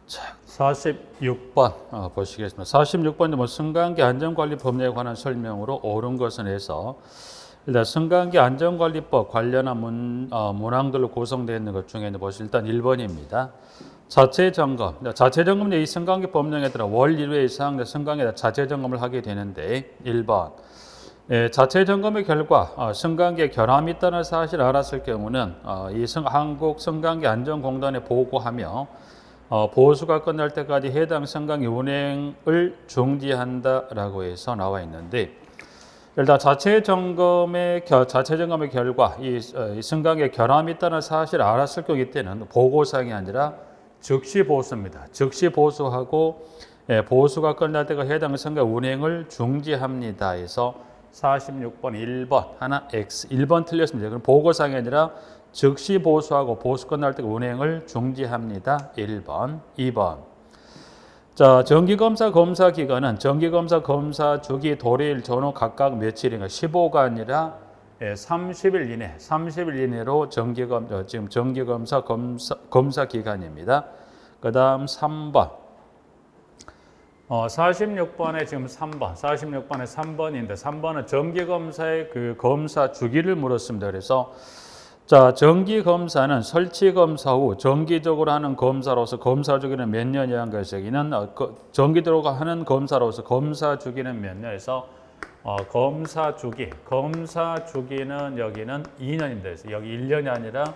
자, 46번 보시겠습니다. 46번은 뭐 승강기 안전관리 법령에 관한 설명으로 옳은 것은 해서 일단 승강기 안전관리법 관련한 문항들로 구성되어 있는 것 중에 보시면 일단 1번입니다. 자체 점검. 자체 점검은 이 승강기 법령에 따라 월 1회 이상 승강기에 자체 점검을 하게 되는데 1번. 자체 점검의 결과 승강기에 결함이 있다는 사실을 알았을 경우는 한국 승강기 안전공단에 보고하며 보수가 끝날 때까지 해당 승강기 운행을 중지한다라고 해서 나와 있는데 일단 자체 점검의 결과 이 승강기에 결함이 있다는 사실을 알았을 경우 이때는 보고사항이 아니라 즉시 보수입니다. 즉시 보수하고 보수가 끝날 때가 해당 승강기 운행을 중지합니다. 해서 46번 1번 하나 X 1번 틀렸습니다. 그럼 보고사항이 아니라 즉시 보수하고 보수 끝날 때 운행을 중지합니다. 1번, 2번. 자, 정기검사 검사 기간은 정기검사 검사 주기 도래일 전후 각각 며칠인가 15가 아니라 30일 이내, 30일 이내로 지금 정기검사 검사 기간입니다. 그 다음 3번. 46번에 지금 3번, 46번에 3번인데 3번은 정기검사의 그 검사 주기를 물었습니다. 그래서 자, 정기검사는 설치검사 후 정기적으로 하는 검사로서 검사 주기는 몇 년이란 것이죠. 여기는 정기적으로 하는 검사로서 검사 주기는 몇 년에서 검사 주기는 여기는 2년입니다. 그래서 여기 1년이 아니라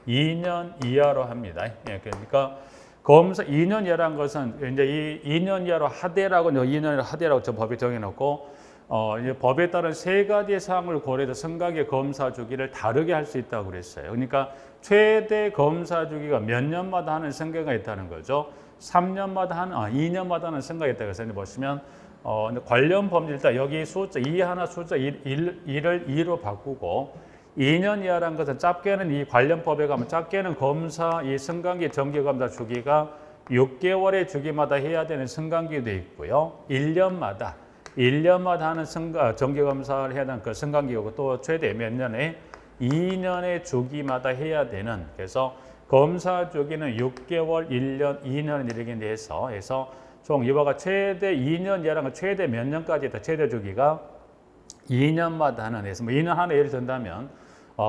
2년 이하로 합니다. 예, 그러니까 검사 2년 이하라는 것은 이제 이 2년 이하로 하되라고 2년 이하로 하되라고 저 법에 정해놓고 이제 법에 따른 세 가지 사항을 고려해서 승강기 검사 주기를 다르게 할 수 있다고 그랬어요. 그러니까 최대 검사 주기가 몇 년마다 하는 승강기가 있다는 거죠. 3년마다 하는, 2년마다 하는 승강기가 있다고 해서 보시면 관련 범위 일단 여기 숫자 2 하나 숫자 1을 2로 바꾸고 2년 이하라는 것은 짧게는 이 관련 법에 가면 짧게는 검사 이 승강기 정기 검사 주기가 6개월의 주기마다 해야 되는 승강기도 있고요. 1년마다 하는 정기검사를 해야 되는 그 승강기고 또 최대 몇 년에 2년의 주기마다 해야 되는 그래서 검사 주기는 6개월, 1년, 2년 이렇게 해서 총 이와가 최대 2년 이하라는 최대 몇 년까지 있다. 최대 주기가 2년마다 하는 해서 뭐 2년 하나 예를 든다면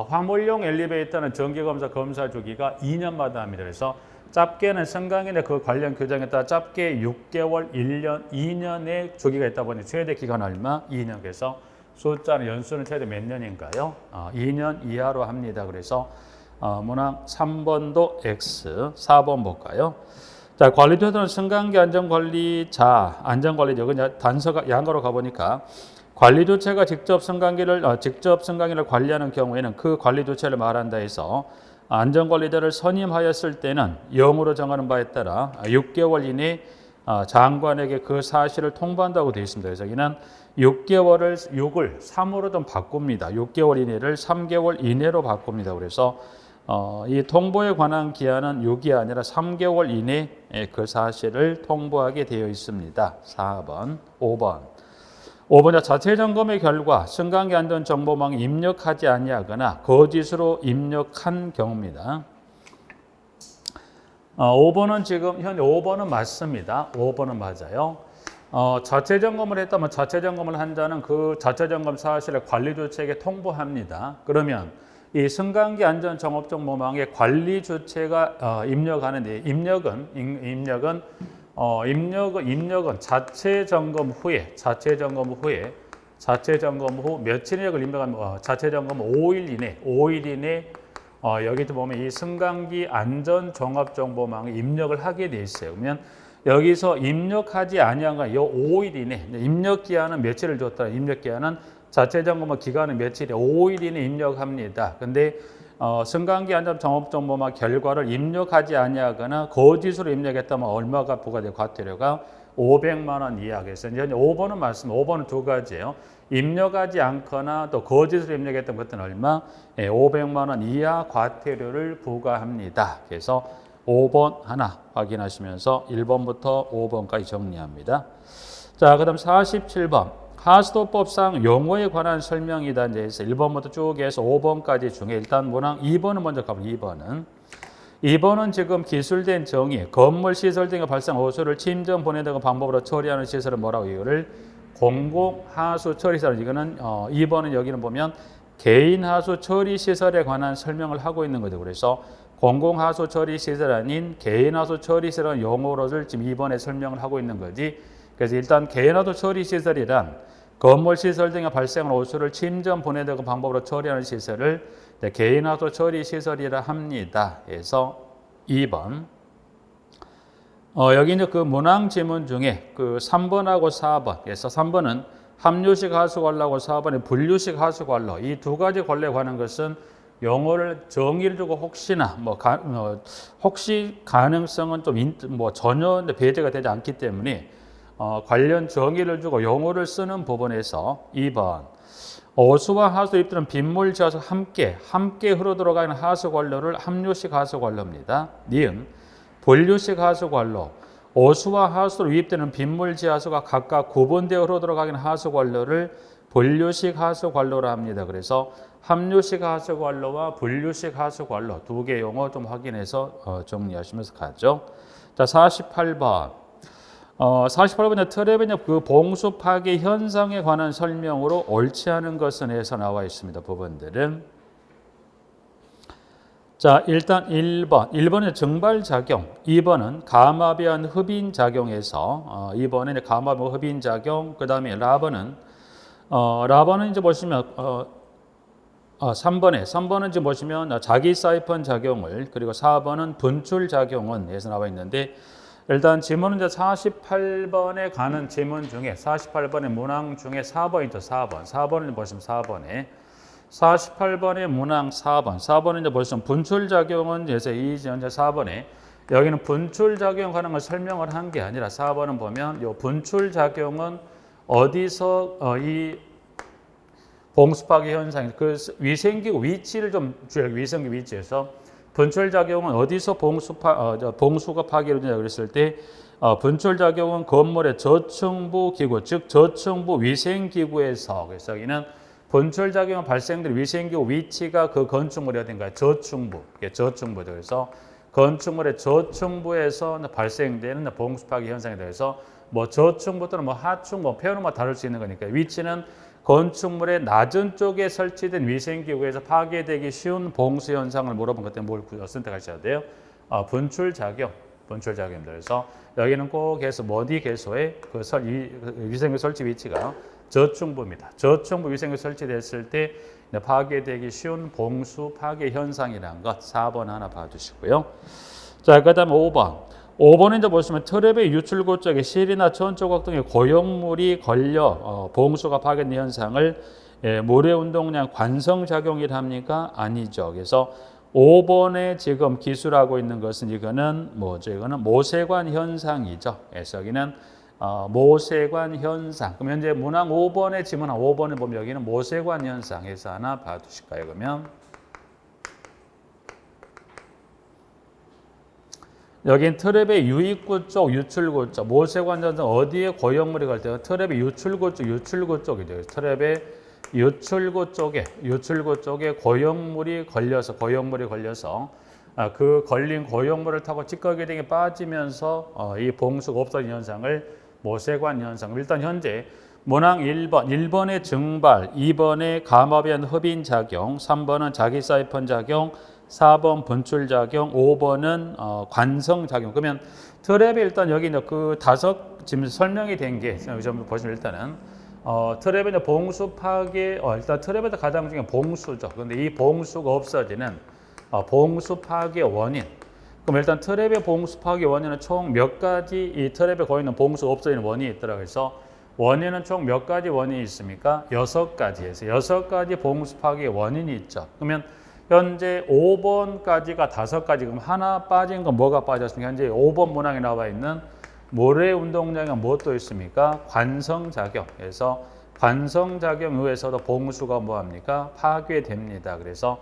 화물용 엘리베이터는 정기검사 검사 주기가 2년마다 합니다. 그래서 짧게는 승강기의 그 관련 규정에 따라 짧게 6개월, 1년, 2년의 주기가 있다 보니 최대 기간 얼마? 2년. 그래서 숫자는 연수는 최대 몇 년인가요? 2년 이하로 합니다. 그래서 문항 3번도 X, 4번 볼까요? 자, 관리조사는 승강기 안전관리자, 여기 단서가 양가로 가보니까 관리조체가 직접 승강기를 관리하는 경우에는 그 관리조체를 말한다 해서 안전관리자를 선임하였을 때는 0으로 정하는 바에 따라 6개월 이내 장관에게 그 사실을 통보한다고 되어 있습니다. 그래서 여기는 6개월을 6을 3으로 좀 바꿉니다. 6개월 이내를 3개월 이내로 바꿉니다. 그래서 이 통보에 관한 기한은 6이 아니라 3개월 이내에 그 사실을 통보하게 되어 있습니다. 4번, 5번. 5번은 자체 점검의 결과 승강기 안전 정보망에 입력하지 아니하거나 거짓으로 입력한 경우입니다. 5번은 지금 현재 5번은 맞습니다. 5번은 맞아요. 자체 점검을 했다면 자체 점검을 한 자는 그 자체 점검 사실을 관리 주체에게 통보합니다. 그러면 이 승강기 안전 정업 정보망에 관리 주체가 입력하는데 입력은 자체 점검 후 며칠을 입력하면 자체 점검 5일 이내 여기도 보면 이 승강기 안전 종합 정보망에 입력을 하게 돼 있어요. 그러면 여기서 입력하지 아니한 건 이 5일 이내 입력 기한은 며칠을 줬다. 입력 기한은 자체 점검 기간은 며칠에 5일 이내 입력합니다. 근데 승강기 안전 정업 정보망 결과를 입력하지 아니하거나 거짓으로 입력했다면 얼마가 부과될 과태료가 500만 원 이하. 그래서 이제 5번은 맞습니다. 5번은 두 가지예요. 입력하지 않거나 또 거짓으로 입력했던 것은 얼마? 500만 원 이하 과태료를 부과합니다. 그래서 5번 하나 확인하시면서 1번부터 5번까지 정리합니다. 자, 그다음 47번. 하수도법상 용어에 관한 설명이다. 이제 해서 1번부터 쭉 해서 5번까지 중에 일단 문항 2번은 먼저 가볼게요. 2번은 2번은 지금 기술된 정의, 건물 시설 등에 발생한 오수를 침전 보내는 방법으로 처리하는 시설을 뭐라고 이거를 공공하수 처리 시설. 이거는 2번은 여기는 보면 개인 하수 처리 시설에 관한 설명을 하고 있는 거죠. 그래서 공공하수 처리 시설 아닌 개인 하수 처리 시설은 용어로를 지금 2번에 설명을 하고 있는 거지. 그래서 일단 개인 하수 처리 시설이란 건물 시설 등에 발생한 오수를 침전 보내는 방법으로 처리하는 시설을 개인 하수 처리 시설이라 합니다. 그래서 2번. 여기 이제 그 문항 지문 중에 그 3번하고 4번. 그래서 3번은 합류식 하수 관로하고 4번은 분류식 하수 관로. 이 두 가지 관로에 관한 것은 용어를 정의를 두고 혹시나 혹시 가능성은 좀 전혀 배제가 되지 않기 때문에 관련 정의를 주고 용어를 쓰는 부분에서 2번. 오수와 하수 입되는 빗물 지하수 함께 흐르들어가는 하수 관로를 합류식 하수 관로입니다. 니은 분류식 하수 관로. 오수와 하수로 유입되는 빗물 지하수가 각각 구분되어 흐르들어가는 하수 관로를 분류식 하수 관로라 합니다. 그래서 합류식 하수 관로와 분류식 하수 관로 두 개 용어 좀 확인해서 정리하시면서 가죠. 자, 48번. 48번에 트랩의 그 봉수 파괴 현상에 관한 설명으로 옳지 않은 것은 에서 나와 있습니다. 부분들은. 자, 일단 1번은 증발작용, 2번은 가마비안 흡인작용에서 2번은 가마비안 흡인작용, 그 다음에 라번은 이제 보시면 3번은 이제 보시면 자기 사이펀 작용을, 그리고 4번은 분출작용은 에서 나와 있는데, 일단 지문은 이제 48번에 가는 지문 중에 48번의 문항 중에 4번이죠. 4번을 보시면 4번에 48번의 문항 4번은 이제 보시면 분출작용은 이제 이 현재 4번에 여기는 분출작용 하는 걸 설명을 한 게 아니라 4번은 보면 이 분출작용은 어디서 이 봉수파괴 현상, 그 위생기구 위치를 좀 주의할, 위생기구 위치에서 분출작용은 어디서 봉수가 파괴되냐 그랬을 때 분출작용은 건물의 저층부 기구, 즉 저층부 위생기구에서, 그래서 여기는 분출작용 발생된 위생기구 위치가 그 건축물이 어딘가요? 저층부죠. 그래서 건축물의 저층부에서 발생되는 봉수파괴 현상에 대해서 저층부 또는 하층부, 표현은 다를 수 있는 거니까 위치는 건축물의 낮은 쪽에 설치된 위생기구에서 파괴되기 쉬운 봉수 현상을 물어본 것 때문에 뭘 선택하셔야 돼요? 분출작용입니다. 그래서 여기는 꼭 해서 어디 개소의 위생기구 설치 위치가 저층부입니다. 저층부 위생기구 설치됐을 때 파괴되기 쉬운 봉수 파괴 현상이라는 것 4번 하나 봐주시고요. 자, 그 다음 5번은 이제 보시면 트랩의 유출구 쪽에 실이나 천조각 등의 고형물이 걸려 봉수가 파괴된 현상을 모래 운동량 관성작용이라 합니까? 아니죠. 그래서 5번에 지금 기술하고 있는 것은 이거는 뭐죠? 이거는 모세관 현상이죠. 그래서 여기는 모세관 현상. 그러면 이제 문항 5번의 지문항 5번을 보면 여기는 모세관 현상에서 하나 봐두실까요? 그러면 여긴 트랩의 유입구 쪽, 유출구 쪽, 모세관 현상 어디에 고형물이 갈 때요? 트랩의 유출구 쪽이죠. 트랩의 유출구 쪽에 고형물이 걸려서 그 걸린 고형물을 타고 찌꺼기 등이 빠지면서 이 봉수가 없어진 현상을 모세관 현상. 일단 현재 문항 1번의 증발, 2번의 가마비안 흡인 작용, 3번은 자기 사이펀 작용, 4번 분출작용, 5번은 관성작용. 그러면 트랩에 일단 여기 그 다섯 지금 설명이 된 게 좀 보시면 일단은 트랩의 봉수 파괴, 일단 트랩에서 가장 중요한 봉수죠. 그런데 이 봉수가 없어지는 봉수 파괴 원인. 그럼 일단 트랩의 봉수 파괴 원인은 총 몇 가지, 이 트랩에 거의 있는 봉수가 없어지는 원인이 있더라고요. 그래서 원인은 총 몇 가지 원인이 있습니까? 6가지에서 6가지 봉수 파괴 원인이 있죠. 그러면 현재 5번까지가 5가지, 그럼 하나 빠진 건 뭐가 빠졌습니까? 현재 5번 문항에 나와 있는 모래 운동량이 무엇도 있습니까? 관성작용. 그래서 관성작용 의해서도 봉수가 뭐합니까? 파괴됩니다. 그래서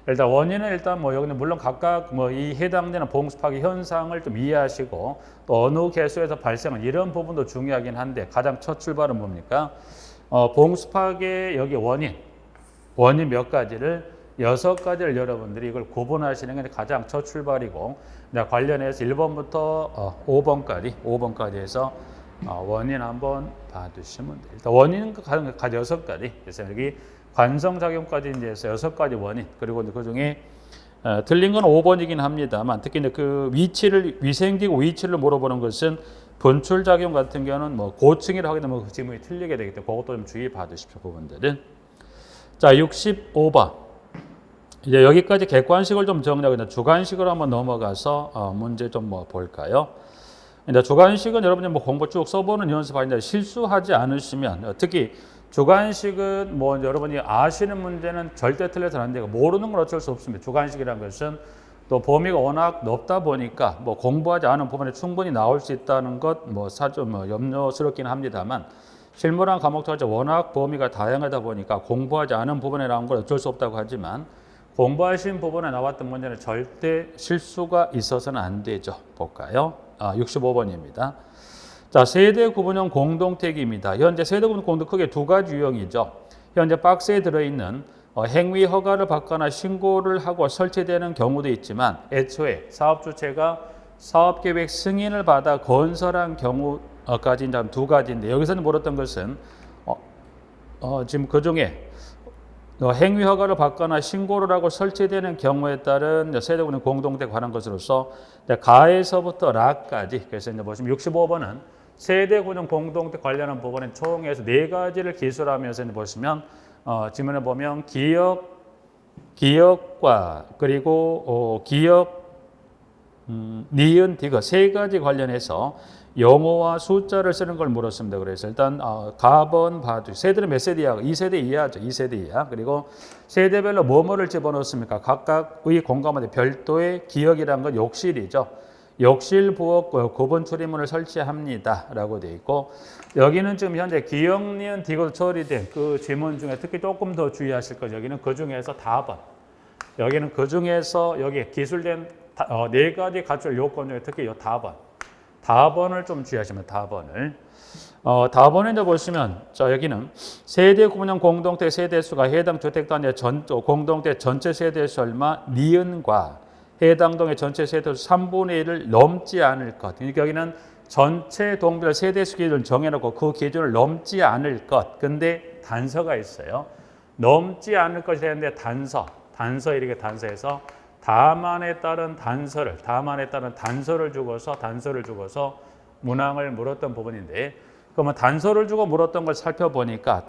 일단 원인은 여기는 물론 각각 이 해당되는 봉수 파괴 현상을 좀 이해하시고 또 어느 개수에서 발생한 이런 부분도 중요하긴 한데 가장 첫 출발은 뭡니까? 봉수 파괴 여기 원인 몇 가지를 6가지를 여러분들이 이걸 구분하시는 게 가장 첫 출발이고, 관련해서 1번부터 5번까지 해서 원인 한번 봐두시면 돼요. 일단 원인은 가장 6가지. 그래서 여기 관성작용까지 이제 해서 6가지 원인, 그리고 그 중에 틀린 건 5번이긴 합니다만, 특히 이제 그 위생기구 위치를 물어보는 것은 분출작용 같은 경우는 뭐 고층이라고 하게 되면 그 지문이 틀리게 되기 때문에 그것도 좀 주의 봐두십시오. 부분들은. 자, 65번. 이제 여기까지 객관식을 좀 정리하고 주관식으로 한번 넘어가서 문제 좀 뭐 볼까요? 이제 주관식은 여러분이 뭐 공부 쭉 써보는 연습하는데 실수하지 않으시면, 특히 주관식은 뭐 여러분이 아시는 문제는 절대 틀려서 안 되고 모르는 건 어쩔 수 없습니다. 주관식이라는 것은 또 범위가 워낙 넓다 보니까 뭐 공부하지 않은 부분에 충분히 나올 수 있다는 것 뭐 염려스럽긴 합니다만, 실무랑 과목도 워낙 범위가 다양하다 보니까 공부하지 않은 부분에 나온 건 어쩔 수 없다고 하지만, 공부하신 부분에 나왔던 문제는 절대 실수가 있어서는 안 되죠. 볼까요? 65번입니다. 자, 세대 구분형 공동택입니다. 현재 세대 구분 공동 크게 2가지 유형이죠. 현재 박스에 들어있는 행위 허가를 받거나 신고를 하고 설치되는 경우도 있지만, 애초에 사업 주체가 사업계획 승인을 받아 건설한 경우까지 이제 2가지인데, 여기서는 물었던 것은 지금 그 중에 행위 허가를 받거나 신고를 하고 설치되는 경우에 따른 세대구분 공동택 관한 것으로서 가에서부터 라까지, 그래서 이제 보시면 65번은 세대구분 공동택 관련한 부분은 총에서 4가지를 기술하면서 이제 보시면 지문에 보면 기역과 그리고 니은 디귿 3가지 관련해서 영어와 숫자를 쓰는 걸 물었습니다. 그래서 일단 가번 봐도 세대는 몇 세대 이하? 2세대 이하죠. 2세대 이하. 그리고 세대별로 뭐뭐를 집어넣습니까? 각각의 공간마다 별도의 기역이라는 건 욕실이죠. 욕실 부엌 구분 출입문을 설치합니다. 라고 되어 있고, 여기는 지금 현재 기역, 니은, 디귿 처리된 그 지문 중에 특히 조금 더 주의하실 것, 여기는 그 중에서 답은, 여기는 그 중에서 여기 기술된 4가지 갖출 요건 중에 특히 이 답원을 좀 주의하시면 답원을. 답원에 이제 보시면, 자, 여기는 세대 구분형 공동택 세대수가 해당 주택단지의 공동택 전체 세대수 얼마, 니은과 해당 동의 전체 세대수 3분의 1을 넘지 않을 것. 그러니까 여기는 전체 동별 세대수 기준을 정해놓고 그 기준을 넘지 않을 것. 근데 단서가 있어요. 넘지 않을 것이 되는데 단서 이렇게 단서해서 다만에 따른 단서를 주고서 문항을 물었던 부분인데, 그러면 단서를 주고 물었던 걸 살펴보니까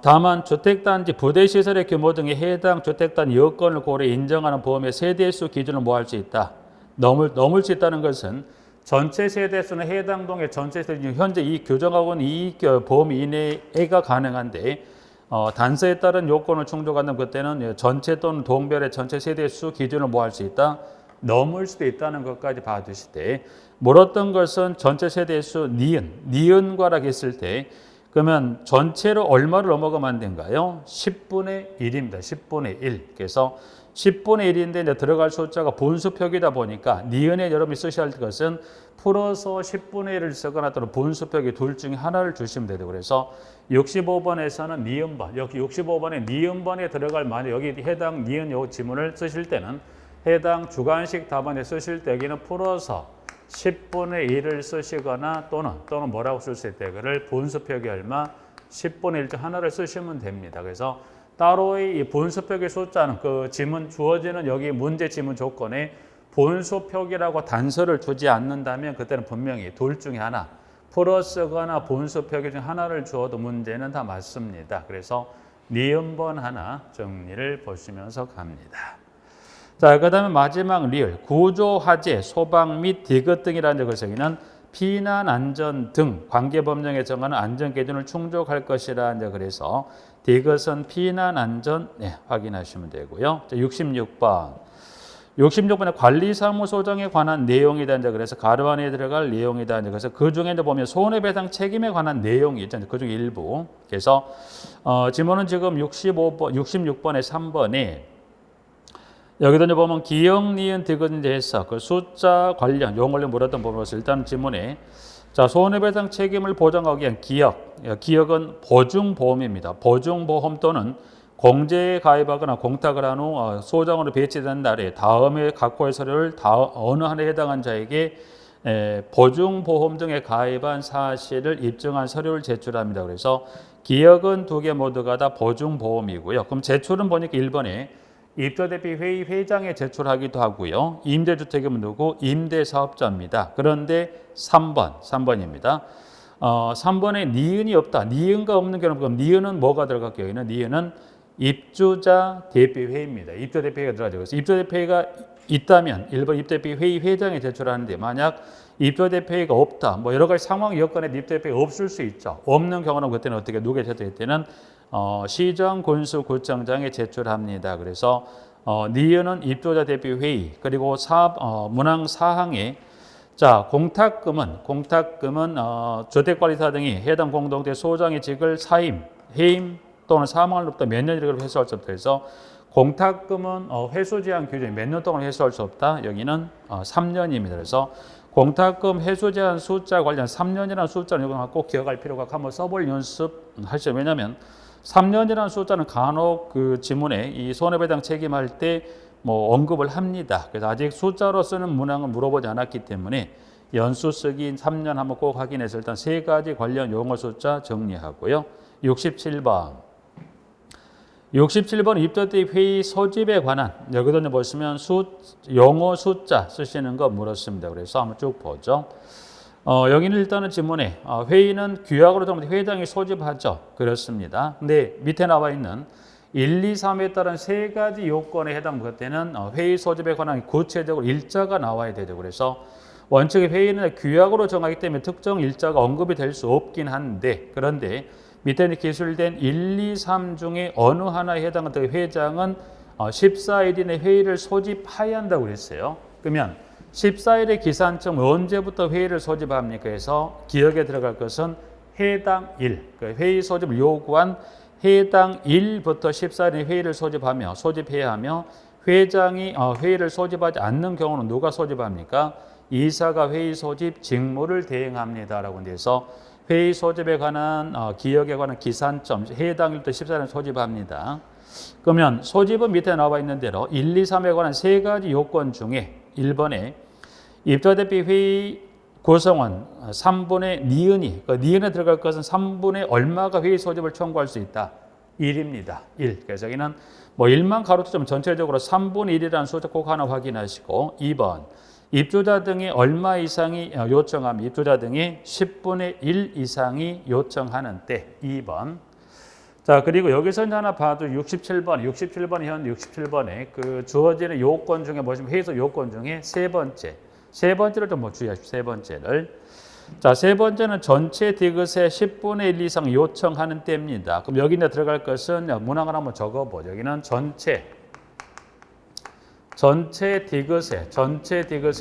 다만 주택단지 부대시설의 규모 등에 해당 주택단 여건을 고려 인정하는 보험의 세대수 기준을 뭐 할 수 있다. 넘을 수 있다는 것은 전체 세대수는 해당 동의 전체 세대수, 현재 이 규정하고는 이 보험 이내가 가능한데, 단서에 따른 요건을 충족한다면 그때는 전체 또는 동별의 전체 세대수 기준을 뭐 할 수 있다? 넘을 수도 있다는 것까지 봐두시되, 물었던 것은 전체 세대수 니은과라고 했을 때, 그러면 전체로 얼마를 넘어가면 안 된가요? 10분의 1입니다. 10분의 1. 그래서 10분의 1인데 이제 들어갈 숫자가 분수표기다 보니까 니은에 여러분이 쓰셔야 할 것은 풀어서 10분의 1을 쓰거나 또는 분수표기 둘 중에 하나를 주시면 되죠. 그래서 65번에서는 니은번, 여기 65번에 니은번에 들어갈 만약 여기 해당 니은 요 지문을 쓰실 때는 해당 주관식 답안에 쓰실 때 여기는 풀어서 10분의 1을 쓰시거나 또는 뭐라고 쓸 수 있다. 그를 분수표기 얼마 10분의 1 중 하나를 쓰시면 됩니다. 그래서 따로의 이 분수표기 숫자는 그 지문 주어지는 여기 문제 지문 조건에 분수표기라고 단서를 주지 않는다면 그때는 분명히 둘 중에 하나 풀어쓰거나 분수표기 중 하나를 주어도 문제는 다 맞습니다. 그래서 니은번 하나 정리를 보시면서 갑니다. 자, 그 다음에 마지막 리을 구조, 화재, 소방 및 디귿 등이라는 것에는 피난 안전 등 관계법령에 정하는 안전 기준을 충족할 것이라 이제 그래서 디귿은 피난 안전 확인하시면 되고요. 66번에 관리사무소장에 관한 내용이다 이제 그래서 가로 안에 들어갈 내용이다 이제 그래서 그 중에 이제 보면 손해배상 책임에 관한 내용이 있죠. 그 중 일부. 그래서 지문은 지금 66번에 3번에 여기도 이제 보면 기역, 니은, 디귿 해서 그 숫자 관련 용어를 물었던 부분으로서 일단 지문에 자, 손해배상 책임을 보장하기 위한 기역은 보증보험입니다. 보증보험 또는 공제에 가입하거나 공탁을 한 후 소장으로 배치된 날에 다음에 각호의 서류를 어느 한에 해당한 자에게 보증보험 등에 가입한 사실을 입증한 서류를 제출합니다. 그래서 기억은 두 개 모두가 다 보증보험이고요. 그럼 제출은 보니까 1번에 입주대표 회의 회장에 제출하기도 하고요. 임대주택이면 누구? 임대사업자입니다. 그런데 3번입니다. 3번에 니은이 없다. 니은가 없는 경우는 그럼 니은은 뭐가 들어갈게요? 여기는 니은은 입주자 대표회의입니다. 입주대표회의가 들어가죠. 그래서 입주대표회의가 있다면 1번 입주대표회의 회장에 제출하는데 만약 입주대표회의가 없다. 뭐 여러 가지 상황 여건에 입주대표회의가 없을 수 있죠. 없는 경우는 그때는 어떻게 누구에 제출할 때는 시정 군수구청장에 제출합니다. 그래서 니은은 입주자 대표회의 그리고 문항 사항에 자 공탁금은 주택관리사 등이 해당 공동체 소장의 직을 사임, 해임 또는 사망으로부터 몇 년이라고 회수할 수 없다. 그래서 공탁금은 회수 제한 규정이 몇 년 동안 회수할 수 없다. 여기는 3년입니다. 그래서 공탁금 회수 제한 숫자 관련 3년이라는 숫자는 이거 꼭 기억할 필요가 한번 써볼 연습 하시죠. 왜냐하면 3년이라는 숫자는 간혹 그 지문에 이 손해배상 책임할 때 뭐 언급을 합니다. 그래서 아직 숫자로 쓰는 문항은 물어보지 않았기 때문에 연수 쓰기 3년 한번 꼭 확인해서 일단 세 가지 관련 용어 숫자 정리하고요. 67번 입주대 회의 소집에 관한 여기도 보시면 용어 숫자 쓰시는 거 물었습니다. 그래서 한번 쭉 보죠. 여기는 일단은 지문에 회의는 규약으로 정한 회장이 소집하죠. 그렇습니다. 근데 밑에 나와 있는 1, 2, 3에 따른 세 가지 요건에 해당될 때는 회의 소집에 관한 구체적으로 일자가 나와야 되죠. 그래서 원칙의 회의는 규약으로 정하기 때문에 특정 일자가 언급이 될 수 없긴 한데 그런데 밑에 기술된 1, 2, 3 중에 어느 하나에 해당하는 회장은 14일 이내 회의를 소집해야 한다고 그랬어요. 그러면 14일의 기산점 언제부터 회의를 소집합니까? 해서 기억에 들어갈 것은 해당 일, 회의 소집을 요구한 해당 일부터 14일에 회의를 소집해야 하며 회장이 회의를 소집하지 않는 경우는 누가 소집합니까? 이사가 회의 소집 직무를 대행합니다라고 해서 회의 소집에 관한 기억에 관한 기산점 해당 일부터 14일에 소집합니다. 그러면 소집은 밑에 나와 있는 대로 1, 2, 3에 관한 세 가지 요건 중에 1번에 입주대표 회의 구성원 3분의 니은이 니은에 들어갈 것은 3분의 얼마가 회의 소집을 청구할 수 있다. 1입니다. 1. 그래서 여기는 뭐 1만 가로치면 전체적으로 3분의 1이라는 숫자 꼭 하나 확인하시고 2번 입주자 등이 얼마 이상이 요청하면 입주자 등이 10분의 1 이상이 요청하는 때 2번. 자 그리고 여기서 하나 봐도 67번에 그 주어지는 요건 중에 보시면 회의소 요건 중에 세 번째를 좀 주의하십시오. 세 번째를. 자, 세 번째는 전체 디귿의 10분의 1 이상 요청하는 때입니다. 그럼 여기 들어갈 것은 문항을 한번 적어보죠. 여기는 전체 디귿의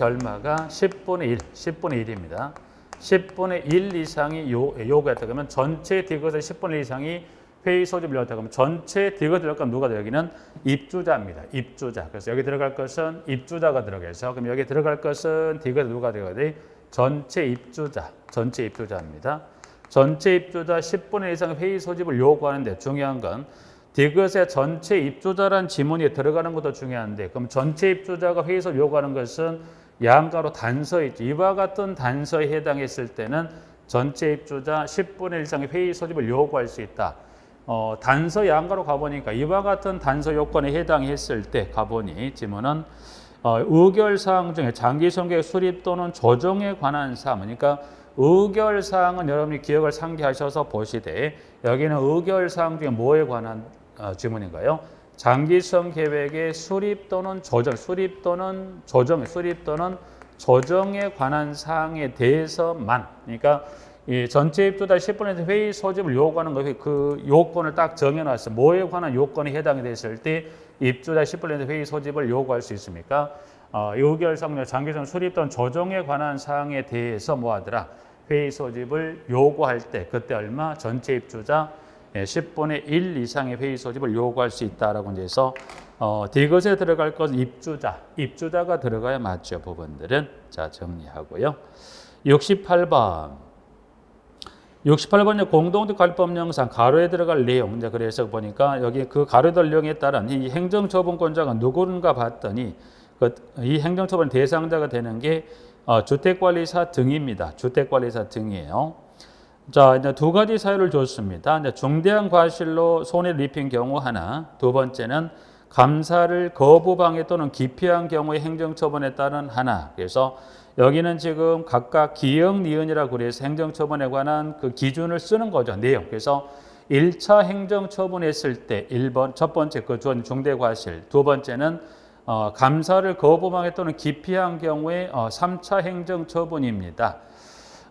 얼마가 10분의 1입니다. 10분의 1 이상이 요구했다 그러면 전체 디귿의 10분의 1 이상이 회의 소집을 요구했다 그러면 전체 디귿을 요구한 누가 돼요? 여기는 입주자입니다. 입주자. 그래서 여기 들어갈 것은 입주자가 들어가서 그럼 여기 들어갈 것은 디귿 누가 들어가야 돼? 전체 입주자입니다. 전체 입주자 10분의 1 이상 회의 소집을 요구하는데 중요한 건 디귿의 전체 입주자란 지문이 들어가는 것도 중요한데 그럼 전체 입주자가 회의 소집 요구하는 것은 양가로 단서에 있죠. 이와 같은 단서에 해당했을 때는 전체 입주자 10분의 1 이상의 회의 소집을 요구할 수 있다. 단서 양가로 가보니까 이와 같은 단서 요건에 해당했을 때 가보니 지문은 의결사항 중에 장기선거의 수립 또는 조정에 관한 사항 그러니까 의결사항은 여러분이 기억을 상기하셔서 보시되 여기는 의결사항 중에 뭐에 관한 지문인가요? 장기성 계획의 수립 또는 조정에 관한 사항에 대해서만 그러니까 이 전체 입주자 10분의 1 회의 소집을 요구하는 그 요건을 딱 정해놨어요. 뭐에 관한 요건이 해당이 됐을 때 입주자 10분의 1 회의 소집을 요구할 수 있습니까? 의결사항 장기성 수립 또는 조정에 관한 사항에 대해서 뭐하더라? 회의 소집을 요구할 때 그때 얼마? 전체 입주자 10분의 1 이상의 회의 소집을 요구할 수 있다라고 해서 디귿에 들어갈 것은 입주자가 들어가야 맞죠. 부분들은 자 정리하고요. 68번 68번의 공동특활법령상 가로에 들어갈 내용, 이제 그래서 보니까 여기 그 가로들 내용에 따른 이 행정처분권자가 누구인가 봤더니 이 행정처분 대상자가 되는 게 주택관리사 등입니다. 주택관리사 등이에요. 자, 이제 두 가지 사유를 줬습니다. 이제 중대한 과실로 손해를 입힌 경우 하나, 두 번째는 감사를 거부방해 또는 기피한 경우의 행정처분에 따른 하나. 그래서 여기는 지금 각각 기역, 니은이라고 그래서 행정처분에 관한 그 기준을 쓰는 거죠. 내용. 그래서 1차 행정처분했을 때 1번, 첫 번째 그 주어진 중대과실, 두 번째는 감사를 거부방해 또는 기피한 경우에 3차 행정처분입니다.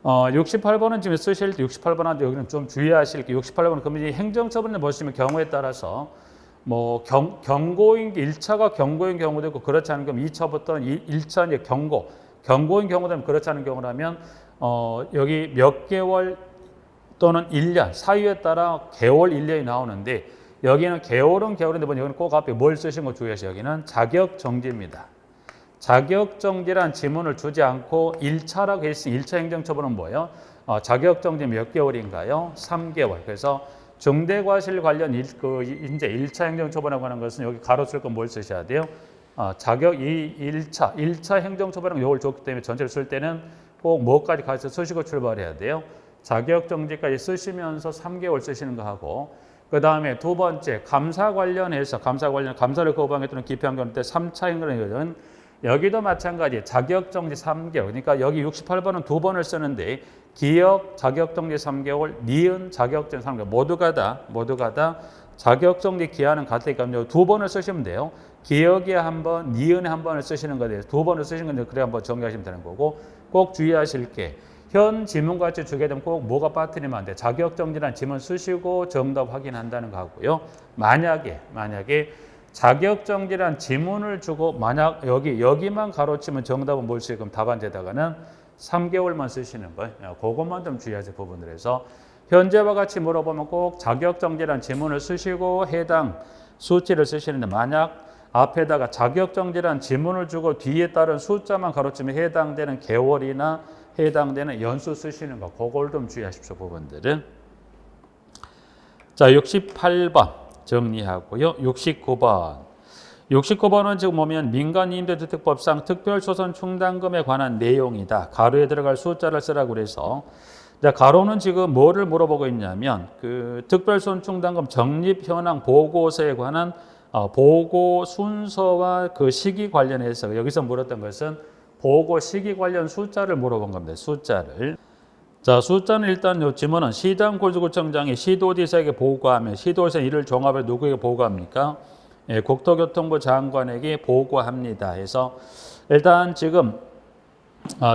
68번은 지금 쓰실 때 68번한테 여기는 좀 주의하실 게 68번은 그러면 이 행정처분을 보시면 경우에 따라서 뭐 경고인 1차가 경고인 경우도 있고 그렇지 않은 경우 2차부터는 1차 이제 경고인 경우라면 그렇지 않은 경우라면 여기 몇 개월 또는 1년 사유에 따라 개월 1년이 나오는데 여기는 개월은 개월인데 여기는 꼭 앞에 뭘 쓰신 거 주의하세요. 여기는 자격정지입니다. 자격정지란 지문을 주지 않고 1차라고 했으니 1차 행정처분은 뭐예요? 자격정지 몇 개월인가요? 3개월. 그래서 중대과실 관련 이제 1차 행정처분하고 하는 것은 여기 가로 쓸 건 뭘 쓰셔야 돼요? 이 1차 행정처분은 요걸 줬기 때문에 전체를 쓸 때는 꼭 뭐까지 같이 쓰시고 출발해야 돼요? 자격정지까지 쓰시면서 3개월 쓰시는 거 하고 그 다음에 두 번째 감사 관련해서 감사를 거부하겠다는 기피한 경우 때 3차 행정은 여기도 마찬가지 자격정지 3개월 그러니까 여기 68번은 두 번을 쓰는데 기역 자격정지 3개월 니은 자격정지 3개월 모두가 다 자격정지 기한은 같으니까 두 번을 쓰시면 돼요. 기역에 한 번, 니은에 한 번을 쓰시는 거에 두 번을 쓰시는 건데 그래 한번 정리하시면 되는 거고 꼭 주의하실 게 현 지문같이 주게 되면 꼭 뭐가 빠뜨리면 안 돼. 자격정지란 지문 쓰시고 정답 확인한다는 거 하고요. 만약에 자격정지란 지문을 주고 만약 여기만 가로치면 정답은 뭘 쓰요? 그럼 답안지에다가는 3개월만 쓰시는 거예요. 그것만 좀 주의하실 부분들에서 현재와 같이 물어보면 꼭 자격정지란 지문을 쓰시고 해당 수치를 쓰시는데 만약 앞에다가 자격정지란 지문을 주고 뒤에 따른 숫자만 가로치면 해당되는 개월이나 해당되는 연수 쓰시는 거 그걸 좀 주의하십시오. 부분들은. 자, 68번 정리하고요. 69번은 지금 보면 민간임대주택법상 특별소선 충당금에 관한 내용이다. 가로에 들어갈 숫자를 쓰라고 그래서 자, 가로는 지금 뭐를 물어보고 있냐면 그 특별소선 충당금 적립 현황 보고서에 관한 보고 순서와 그 시기 관련해서 여기서 물었던 것은 보고 시기 관련 숫자를 물어본 겁니다. 숫자를. 자, 숫자는 일단 요 지문은 시장군수구청장이 시도지사에게 보고하면 시도지사 이를 종합해 누구에게 보고합니까? 예, 국토교통부 장관에게 보고합니다. 해서 일단 지금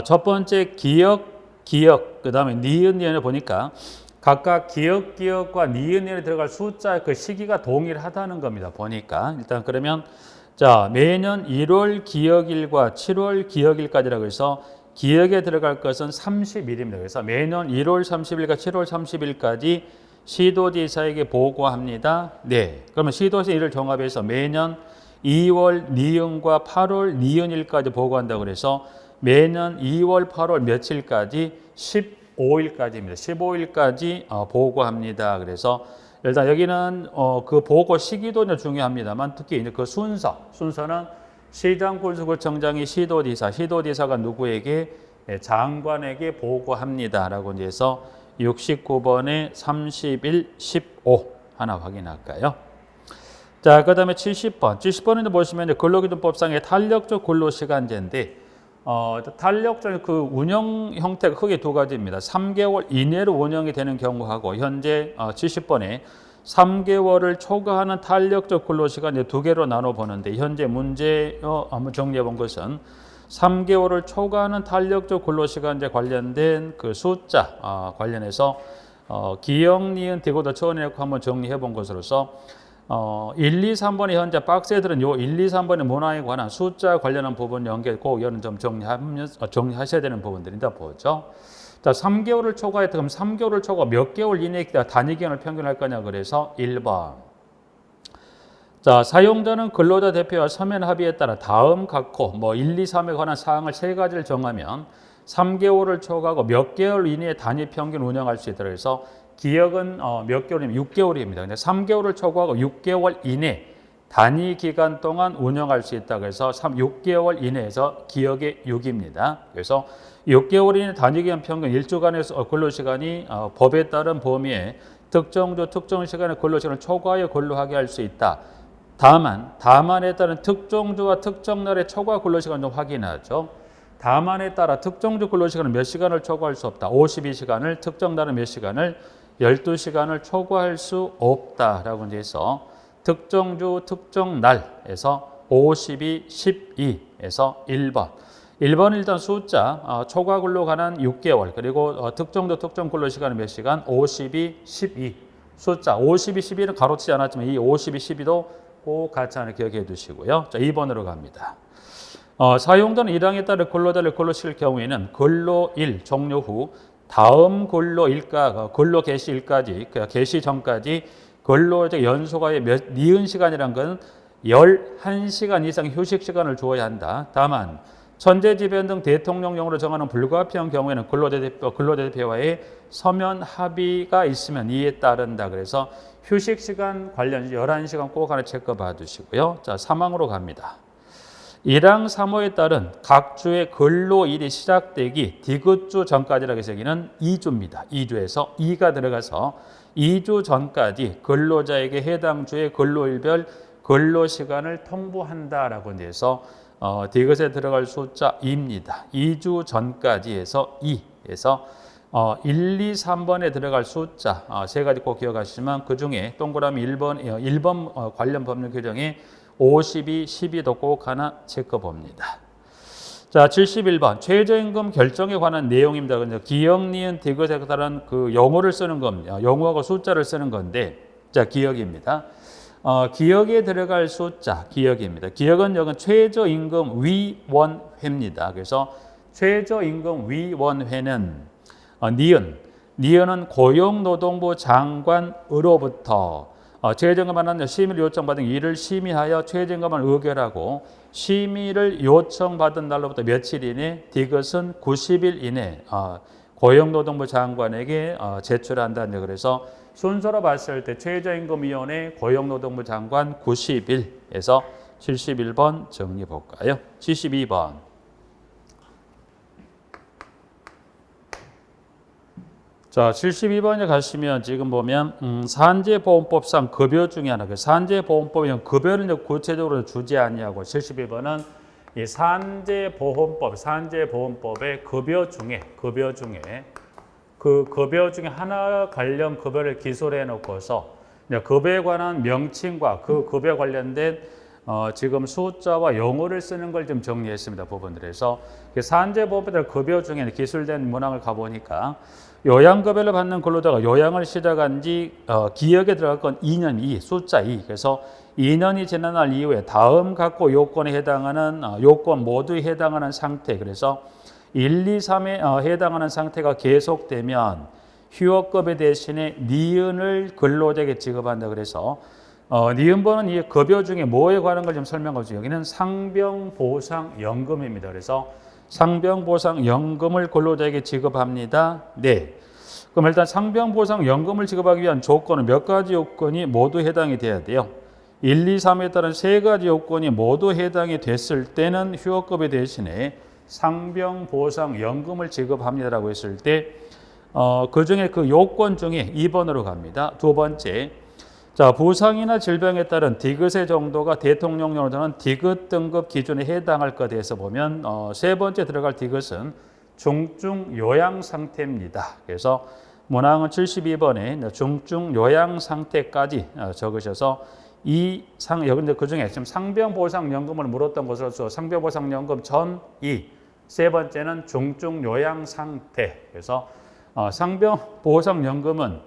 첫 번째 기역 그 다음에 니은을 보니까 각각 기역과 니은에 들어갈 숫자 그 시기가 동일하다는 겁니다. 보니까 일단 그러면 자 매년 1월 기역일과 7월 기역일까지라고 해서 기역에 들어갈 것은 30일입니다. 그래서 매년 1월 30일과 7월 30일까지 시도지사에게 보고합니다. 네. 그러면 시도지사 일을 종합해서 매년 2월 니은과 8월 니은일까지 보고한다고 그래서 매년 2월, 8월 며칠까지 15일까지입니다. 15일까지 보고합니다. 그래서 일단 여기는 그 보고 시기도 중요합니다만 특히 이제 그 순서는 시장군수구청장이 시도지사가 누구에게 장관에게 보고합니다라고 이제 해서 69번에 31, 15 하나 확인할까요? 자, 그다음에 70번은 보시면 근로기준법상의 탄력적 근로시간제인데 탄력적 그 운영 형태가 크게 두 가지입니다. 3개월 이내로 운영이 되는 경우하고 현재 70번에 3개월을 초과하는 탄력적 근로시간 두 개로 나눠 보는데 현재 문제 한번 정리해 본 것은 3개월을 초과하는 탄력적 근로시간제 관련된 그 숫자 관련해서 기역, 니은, 대고도 처원해놓고 한번 정리해 본 것으로서 1, 2, 3번이 현재 박스에들은 요 1, 2, 3번의 문화에 관한 숫자 관련한 부분 연결 꼭 이거는 좀 정리하셔야 되는 부분들입니다. 보죠. 자, 3개월을 초과했다. 그럼 3개월을 초과 몇 개월 이내에 단위 기간을 평균할 거냐 그래서 1번. 자, 사용자는 근로자 대표와 서면 합의에 따라 다음 각호 1, 2, 3에 관한 사항을 세 가지를 정하면 3개월을 초과하고 몇 개월 이내에 단위 평균 운영할 수 있도록 해서 기역은 몇 개월이면 6개월입니다. 근데 3개월을 초과하고 6개월 이내 단위 기간 동안 운영할 수 있다고 해서 6개월 이내에서 기역의 6입니다. 그래서 6개월 이내 단위 기간 평균 1주간의 근로시간이 법에 따른 범위에 특정 주 특정 시간의 근로시간을 초과하여 근로하게 할 수 있다. 다만에 따른 특정 주와 특정 날의 초과 근로시간을 좀 확인하죠. 다만에 따라 특정 주 근로시간은 몇 시간을 초과할 수 없다. 52시간을 특정 날은 몇 시간을 12시간을 초과할 수 없다라고 이제 해서 특정 주 특정 날에서 52, 12에서 1번. 1번 일단 숫자 초과 근로 관한 6개월 그리고 특정 주 특정 근로 시간은 몇 시간? 52, 12. 숫자 52, 12는 가로치지 않았지만 이 52, 12도 꼭 같이 하나 기억해 두시고요. 자, 2번으로 갑니다. 사용자는 1항에 따른 근로자를 근로시킬 경우에는 근로일 종료 후 다음 근로일가, 근로 개시일까지, 개시 전까지 근로자 연소가의 니은 시간이란 건 11시간 이상 휴식 시간을 주어야 한다. 다만 천재지변 등 대통령령으로 정하는 불가피한 경우에는 근로대표와의 서면 합의가 있으면 이에 따른다. 그래서 휴식 시간 관련 11시간 꼭 하나 체크 받으시고요. 자, 3항으로 갑니다. 1항 3호에 따른 각 주의 근로일이 시작되기 디귿주 전까지라고 해서 여기는 2주입니다. 2주에서 2가 들어가서 2주 전까지 근로자에게 해당 주의 근로일별 근로시간을 통보한다라고 해서 디귿에 들어갈 숫자 2입니다. 2주 전까지 해서 2에서 1, 2, 3번에 들어갈 숫자 세 가지 꼭 기억하시지만 그중에 동그라미 1번 관련 법률 규정에 52, 12도 꼭 하나 체크 봅니다. 자, 71번 최저임금 결정에 관한 내용입니다. 기역, 니은, 디귿에 따른 그 용어를 쓰는 겁니다. 용어하고 숫자를 쓰는 건데, 자, 기역입니다. 기역에 들어갈 숫자, 기역입니다. 기역은 여기 최저임금 위원회입니다. 그래서 최저임금 위원회는 니은은 고용노동부 장관으로부터 최저임금을 하는 심의를 요청받은 일을 심의하여 최저임금을 의결하고 심의를 요청받은 날로부터 며칠 이내 디귿은 90일 이내 고용노동부 장관에게 제출한다는 그래서 순서로 봤을 때 최저임금위원회 고용노동부 장관 90일에서 71번 정리해 볼까요? 72번. 자, 72번에 가시면 지금 보면 산재보험법상 급여 중에 하나, 산재보험법이 급여를 구체적으로 주지 않냐고 72번은 이 산재보험법의 급여 중에 그 급여 중에 하나 관련 급여를 기술해 놓고서 급여에 관한 명칭과 그 급여 관련된 지금 숫자와 용어를 쓰는 걸 좀 정리했습니다. 부분들에서 산재보험법의 급여 중에 기술된 문항을 가보니까 요양급여를 받는 근로자가 요양을 시작한 지 기역에 들어갈 건 2년 2, 숫자 2. 그래서 2년이 지난 날 이후에 다음 각고 요건에 해당하는 요건 모두에 해당하는 상태. 그래서 1, 2, 3에 해당하는 상태가 계속되면 휴업급여 대신에 니은을 근로자에게 지급한다. 그래서 니은번은 이 급여 중에 뭐에 관한 걸 좀 설명하죠. 여기는 상병보상연금입니다. 그래서 상병보상연금을 근로자에게 지급합니다. 네. 그럼 일단 상병보상연금을 지급하기 위한 조건은 몇 가지 요건이 모두 해당이 돼야 돼요. 1, 2, 3에 따른 세 가지 요건이 모두 해당이 됐을 때는 휴업급여 대신에 상병보상연금을 지급합니다라고 했을 때 그 중에 그 요건 중에 2번으로 갑니다. 두 번째, 자, 부상이나 질병에 따른 디귿의 정도가 대통령령으로 정하는 디귿 등급 기준에 해당할 것에 대해서 보면 세 번째 들어갈 디귿은 중증 요양 상태입니다. 그래서 문항은 72번에 중증 요양 상태까지 적으셔서 여기 그 중에 지금 상병보상연금을 물었던 것으로서 상병보상연금 전 2, 세 번째는 중증 요양 상태. 그래서 상병보상연금은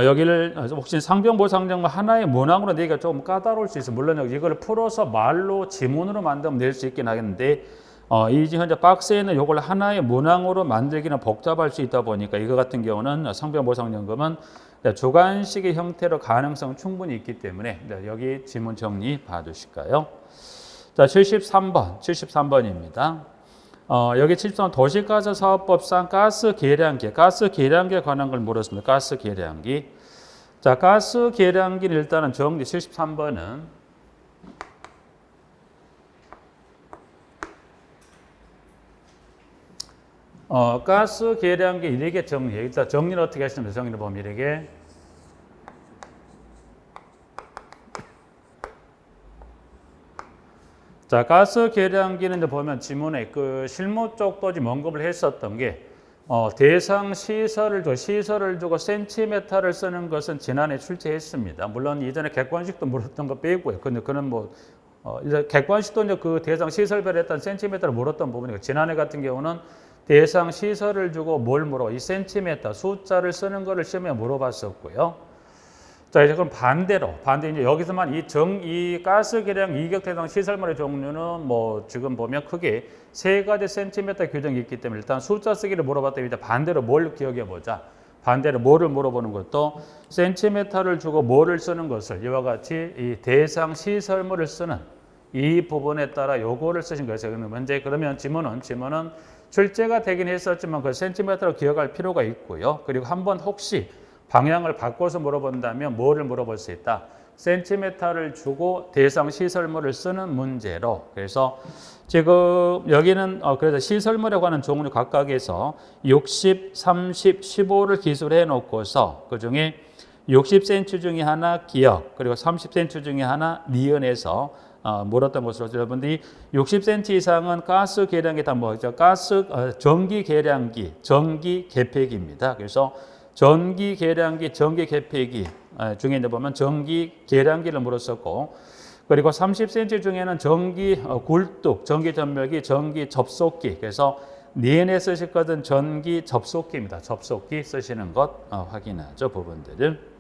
여기를 혹시 상병보상연금 하나의 문항으로 내기가 조금 까다로울 수 있어요. 물론 이걸 풀어서 말로 지문으로 만들면 낼 수 있긴 하겠는데 이 현재 박스에는 이걸 하나의 문항으로 만들기는 복잡할 수 있다 보니까 이거 같은 경우는 상병보상연금은 주관식의 형태로 가능성 충분히 있기 때문에 여기 지문 정리 봐주실까요? 자, 73번입니다. 여기 73번 도시가스사업법상 가스 계량기에 관한 걸 물었습니다. 가스 계량기. 자, 가스 계량기는 일단은 정리 73번은 가스 계량기 이렇게 정리해요. 일단 정리를 어떻게 하시는지 정리를 보면 이렇게 자, 가스 계량기는 이제 보면 지문에 그 실무 쪽도 지금 언급을 했었던 게 대상 시설을 주고 센티미터를 쓰는 것은 지난해 출제했습니다. 물론 이전에 객관식도 물었던 거 빼고요. 근데 그는 이제 객관식도 이제 그 대상 시설별에 했던 센티미터를 물었던 부분이고 지난해 같은 경우는 대상 시설을 주고 뭘 물어? 이 센티미터 숫자를 쓰는 거를 시험에 물어봤었고요. 자, 이제 그럼 반대로 이제 여기서만 이 가스 계량 이격 대상 시설물의 종류는 지금 보면 크게 세 가지 센티미터 규정이 있기 때문에 일단 숫자 쓰기를 물어봤더니 이제 반대로 뭘 기억해 보자. 반대로 뭐를 물어보는 것도 센티미터를 주고 뭐를 쓰는 것을 이와 같이 이 대상 시설물을 쓰는 이 부분에 따라 요거를 쓰신 거예요. 그러면 지문은 출제가 되긴 했었지만 그 센티미터로 기억할 필요가 있고요. 그리고 한번 혹시 방향을 바꿔서 물어본다면 뭐를 물어볼 수 있다? 센티미터를 주고 대상 시설물을 쓰는 문제로. 그래서 지금 여기는 그래서 시설물에 관한 종류 각각에서 60, 30, 15를 기술해 놓고서 그중에 60cm 중에 하나 기억, 그리고 30cm 중에 하나 니은에서 물었던 것으로 여러분들이 60cm 이상은 가스 계량기 다 뭐죠? 전기 계량기, 전기 계폐기입니다. 그래서 전기 계량기, 전기 계폐기 중에 이제 보면 전기 계량기를 물었었고, 그리고 30cm 중에는 전기 굴뚝, 전기 전멸기, 전기 접속기. 그래서 니은에 쓰실 것은 전기 접속기입니다. 접속기 쓰시는 것 확인하죠, 부분들을.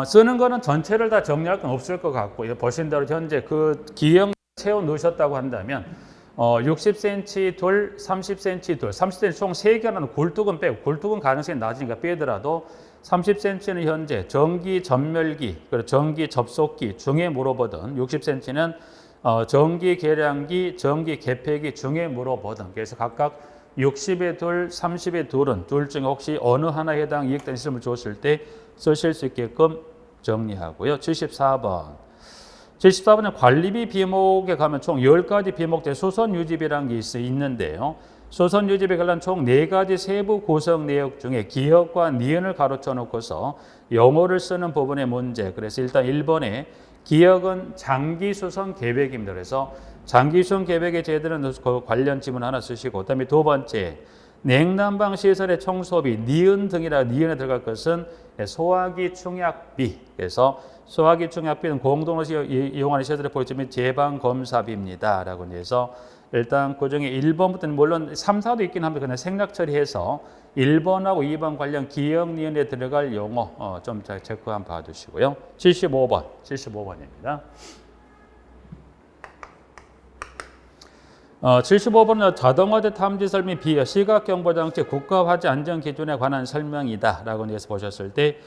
쓰는 거는 전체를 다 정리할 건 없을 것 같고, 보신 대로 현재 그 기형 채워 넣으셨다고 한다면 60cm 돌, 30cm 돌, 30cm 총 3개라는 굴뚝은 빼고, 굴뚝은 가능성이 낮으니까 빼더라도 30cm는 현재 전기 전멸기, 그리고 전기 접속기 중에 물어보던 60cm는 전기 계량기, 전기 계폐기 중에 물어보던. 그래서 각각 60의 돌, 30의 돌은 둘 중에 혹시 어느 하나에 해당 이익된 시험을 줬을 때 쓰실 수 있게끔 정리하고요. 74번은 관리비 비목에 가면 총 10가지 비목대 수선유집이라는 게 있는데요. 수선유집에 관한 총 4가지 세부 구성 내역 중에 기억과 니은을 가로쳐 놓고서 영어를 쓰는 부분의 문제. 그래서 일단 1번에 기억은 장기수선 계획입니다. 그래서 장기수선 계획의 제도는 그 관련 지문 하나 쓰시고, 그다음에 두 번째 냉난방 시설의 청소비 니은 등이라 니은에 들어갈 것은 소화기 충약비. 그래서 소화기 충약비는 공동으로 이용하는 시설에 보여주면 제방검사비입니다. 라고 해서 일단 그 중에 1번부터는 물론 3, 4도 있긴 합니다. 그냥 생략 처리해서 1번하고 2번 관련 기억 니은에 들어갈 용어 좀 잘 체크 한번 봐두시고요. 75번입니다. 75번은 자동화된 탐지 설명 비어 시각경보장치 국가화재 안전 기준에 관한 설명이다 라고 해서 보셨을 때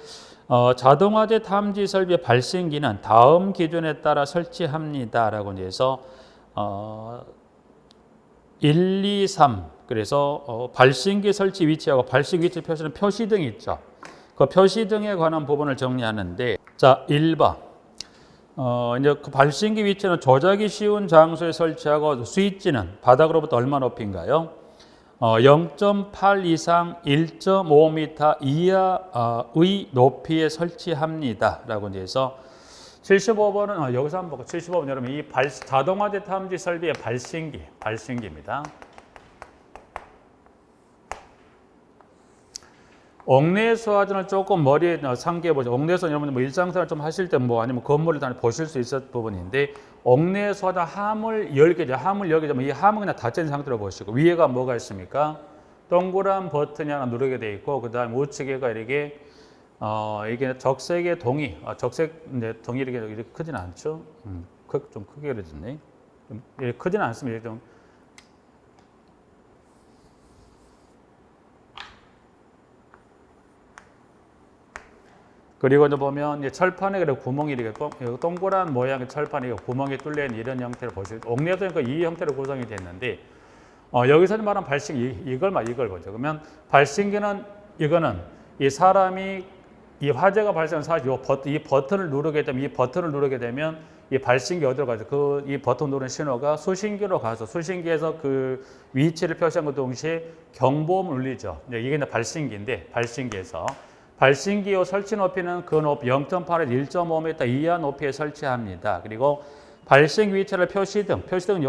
자동화재 탐지 설비 발신기는 다음 기준에 따라 설치합니다 라고 해서 1, 2, 3 그래서 발신기 설치 위치하고 발신기 위치 표시는 표시등이 있죠. 그 표시등에 관한 부분을 정리하는데, 자 1번 이제 그 발신기 위치는 조작이 쉬운 장소에 설치하고 스위치는 바닥으로부터 얼마 높이인가요? 0.8 이상 1.5m 이하의 높이에 설치합니다. 라고 이제 해서 75번은 여기서 한번 보고 75번 여러분 이 자동화재 탐지 설비의 발신기입니다. 옥내수화전을 조금 머리에 상기해보죠. 옥내수화전 여러분들 일상생활 좀 하실 때 아니면 건물을 다니 보실 수 있을 부분인데, 옥내수화전 함을 열게 되면 이 함은 그냥 닫힌 상태로 보시고 위에가 뭐가 있습니까? 동그란 버튼이 하나 누르게 돼 있고, 그 다음에 우측에가 이렇게 이게 적색의 동이, 적색 동이 이렇게 크진 않죠? 좀 크게 그려졌네. 이렇게 크진 않습니다. 좀 그리고 이제 보면 이제 철판에 그래 구멍이 이렇게 동그란 모양의 철판에 구멍이 뚫려 있는 이런 형태를 보실 때 옥내도는 이 형태로 구성이 됐는데 여기서 말하는 발신기 이걸 보죠. 그러면 발신기는 이거는 이 사람이 이 화재가 발생한 사실 이 버튼을 누르게 되면 이 발신기 어디로 가죠? 이 버튼 누른 신호가 수신기로 가서 수신기에서 그 위치를 표시한 것 동시에 경보음을 울리죠. 이게 이제 발신기인데 발신기에서 발신기의 설치 높이는 그 높이 0.8에서 1.5m 이하 높이에 설치합니다. 그리고 발신기 위치를 표시등은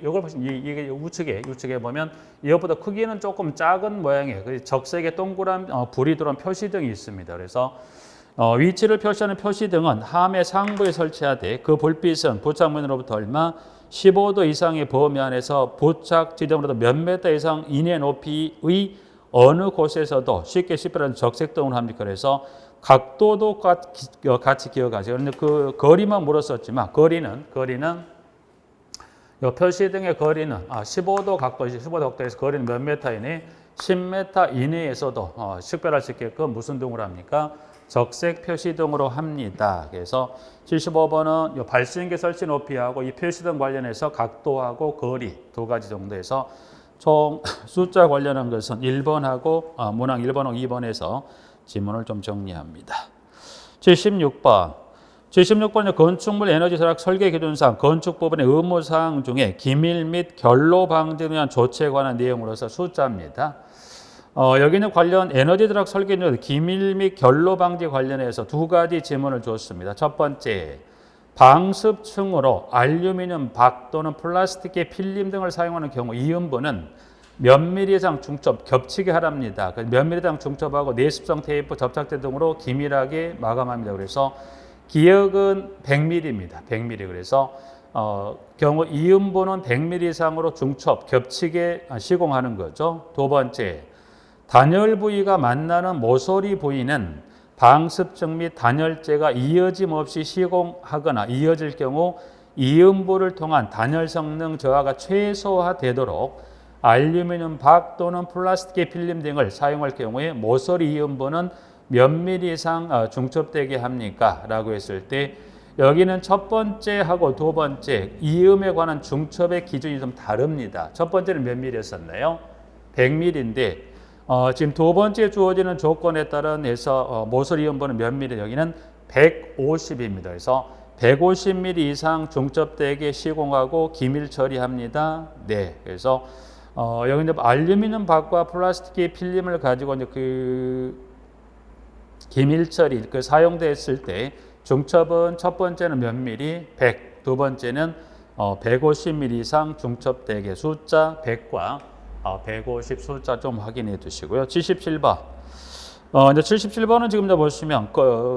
이걸 보시면 이게 우측에 보면 이것보다 크기는 조금 작은 모양이에요. 적색의 동그란 불이 들어온 표시등이 있습니다. 그래서 위치를 표시하는 표시등은 함의 상부에 설치하되 그 불빛은 부착면으로부터 얼마 15도 이상의 범위 안에서 부착 지점으로부터 몇 미터 이상 이내 높이의 어느 곳에서도 쉽게 식별하는 적색등을 합니까? 그래서 각도도 같이 기억하세요. 그런데 그 거리만 물었었지만 거리는 이 표시등의 거리는 15도 각도에서 거리는 몇 미터이니 10m 이내에서도 식별할 수 있게끔 무슨 등으로 합니까? 적색 표시등으로 합니다. 그래서 75번은 이 발신기 설치 높이하고 이 표시등 관련해서 각도하고 거리 두 가지 정도에서 총 숫자 관련한 것은 1번하고 문항 1번하고 2번에서 지문을 좀 정리합니다. 76번은 건축물 에너지 절약 설계 기준상 건축 부분의 의무사항 중에 기밀 및 결로 방지를 위한 조치에 관한 내용으로서 숫자입니다. 여기는 관련 에너지 절약 설계 기준 기밀 및 결로 방지 관련해서 두 가지 지문을 줬습니다. 첫 번째, 방습층으로 알루미늄 박 또는 플라스틱의 필름 등을 사용하는 경우 이음부는 몇 미리 이상 중첩 겹치게 하랍니다. 몇 미리 이상 중첩하고 내습성 테이프 접착제 등으로 기밀하게 마감합니다. 그래서 기역은 100mm입니다. 100mm. 그래서 경우 이음부는 100mm 이상으로 중첩 겹치게 시공하는 거죠. 두 번째, 단열 부위가 만나는 모서리 부위는 방습증 및 단열재가 이어짐 없이 시공하거나 이어질 경우 이음부를 통한 단열 성능 저하가 최소화되도록 알루미늄 박 또는 플라스틱의 필름 등을 사용할 경우에 모서리 이음부는 몇 미리 이상 중첩되게 합니까? 라고 했을 때 여기는 첫 번째하고 두 번째 이음에 관한 중첩의 기준이 좀 다릅니다. 첫 번째는 몇 미리였었나요? 100mm인데 지금 두 번째 주어지는 조건에 따라서 모서리 이음부는 몇 미리? 여기는 150입니다. 그래서 150mm 이상 중첩되게 시공하고 기밀 처리합니다. 네. 그래서 여기 이제 알루미늄 박과 플라스틱의 필름을 가지고 이제 그 기밀 처리 사용됐을 때 중첩은 첫 번째는 몇 미리? 100. 두 번째는 150mm 이상 중첩되게 숫자 100과 150 숫자 좀 확인해 두시고요. 77번. 이제 77번은 지금 보시면